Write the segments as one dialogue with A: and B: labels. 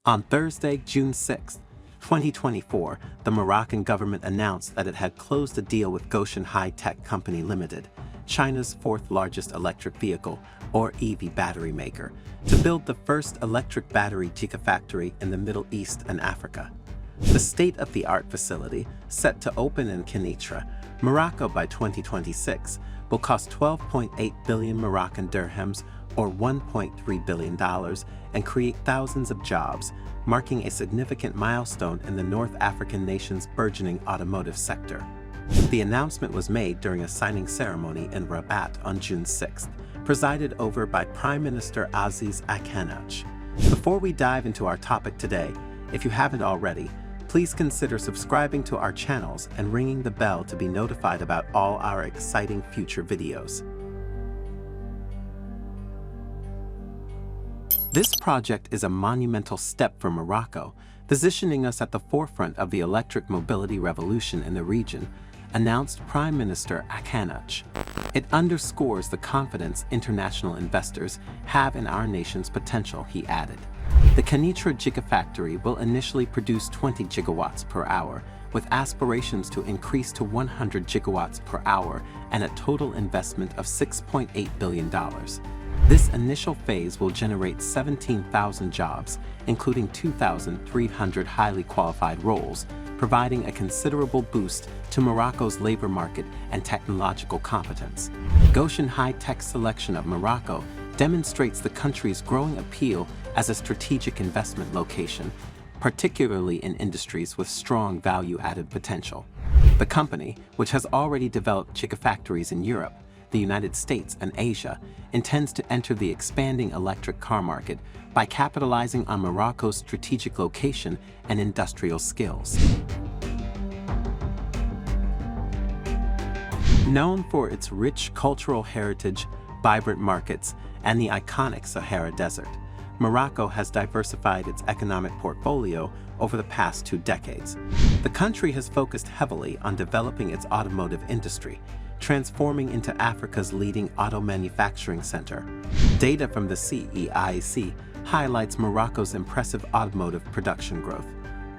A: On Thursday, June 6, 2024, the Moroccan government announced that it had closed a deal with Gotion High Tech Company Limited, China's fourth-largest electric vehicle, or EV battery maker, to build the first electric battery gigafactory in the Middle East and Africa. The state-of-the-art facility, set to open in Kenitra, Morocco by 2026, will cost 12.8 billion Moroccan dirhams, or $1.3 billion, and create thousands of jobs, marking a significant milestone in the North African nation's burgeoning automotive sector. The announcement was made during a signing ceremony in Rabat on June 6th, presided over by Prime Minister Aziz Akhannouch. Before we dive into our topic today, if you haven't already, please consider subscribing to our channels and ringing the bell to be notified about all our exciting future videos. This project is a monumental step for Morocco, positioning us at the forefront of the electric mobility revolution in the region, announced Prime Minister Akhannouch. It underscores the confidence international investors have in our nation's potential, he added. The Kenitra Gigafactory will initially produce 20 gigawatts per hour, with aspirations to increase to 100 gigawatts per hour and a total investment of $6.8 billion. This initial phase will generate 17,000 jobs, including 2,300 highly qualified roles, providing a considerable boost to Morocco's labor market and technological competence. Gotion High Tech's selection of Morocco demonstrates the country's growing appeal as a strategic investment location, particularly in industries with strong value-added potential. The company, which has already developed gigafactories in Europe, the United States, and Asia, intends to enter the expanding electric car market by capitalizing on Morocco's strategic location and industrial skills. Known for its rich cultural heritage, vibrant markets, and the iconic Sahara Desert, Morocco has diversified its economic portfolio over the past 2 decades. The country has focused heavily on developing its automotive industry, transforming into Africa's leading auto manufacturing center. Data from the CEIC highlights Morocco's impressive automotive production growth.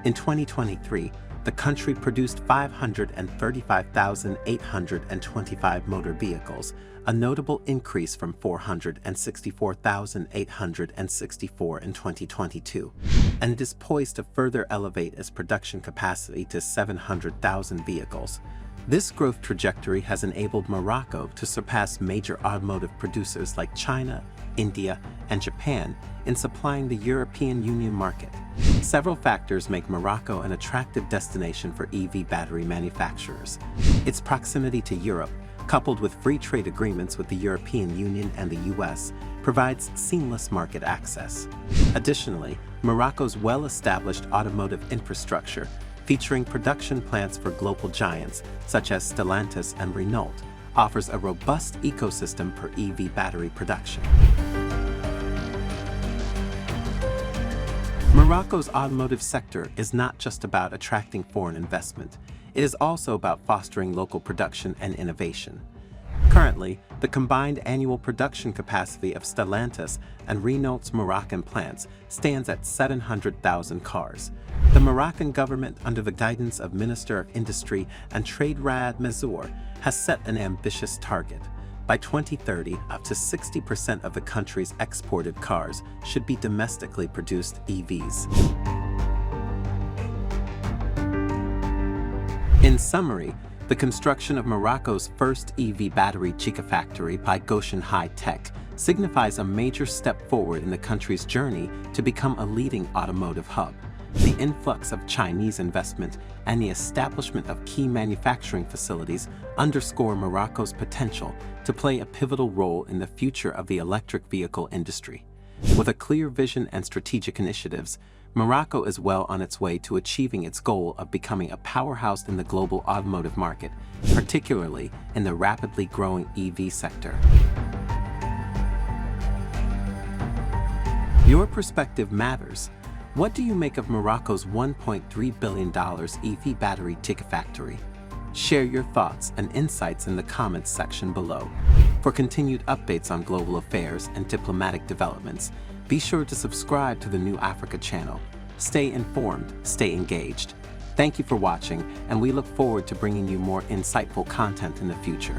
A: In 2023, the country produced 535,825 motor vehicles, a notable increase from 464,864 in 2022, and it is poised to further elevate its production capacity to 700,000 vehicles. This growth trajectory has enabled Morocco to surpass major automotive producers like China, India, and Japan in supplying the European Union market. Several factors make Morocco an attractive destination for EV battery manufacturers. Its proximity to Europe, coupled with free trade agreements with the European Union and the US, provides seamless market access. Additionally, Morocco's well-established automotive infrastructure, featuring production plants for global giants such as Stellantis and Renault, offers a robust ecosystem for EV battery production. Morocco's automotive sector is not just about attracting foreign investment, it is also about fostering local production and innovation. Currently, the combined annual production capacity of Stellantis and Renault's Moroccan plants stands at 700,000 cars. The Moroccan government, under the guidance of Minister of Industry and Trade Rabat Mazzour, has set an ambitious target. By 2030, up to 60% of the country's exported cars should be domestically produced EVs. In summary, the construction of Morocco's first EV battery gigafactory by Gotion High Tech signifies a major step forward in the country's journey to become a leading automotive hub. The influx of Chinese investment and the establishment of key manufacturing facilities underscore Morocco's potential to play a pivotal role in the future of the electric vehicle industry. With a clear vision and strategic initiatives, Morocco is well on its way to achieving its goal of becoming a powerhouse in the global automotive market, particularly in the rapidly growing EV sector. Your perspective matters. What do you make of Morocco's $1.3 billion EV battery gigafactory? Share your thoughts and insights in the comments section below. For continued updates on global affairs and diplomatic developments, be sure to subscribe to the New Africa channel. Stay informed, stay engaged. Thank you for watching, and we look forward to bringing you more insightful content in the future.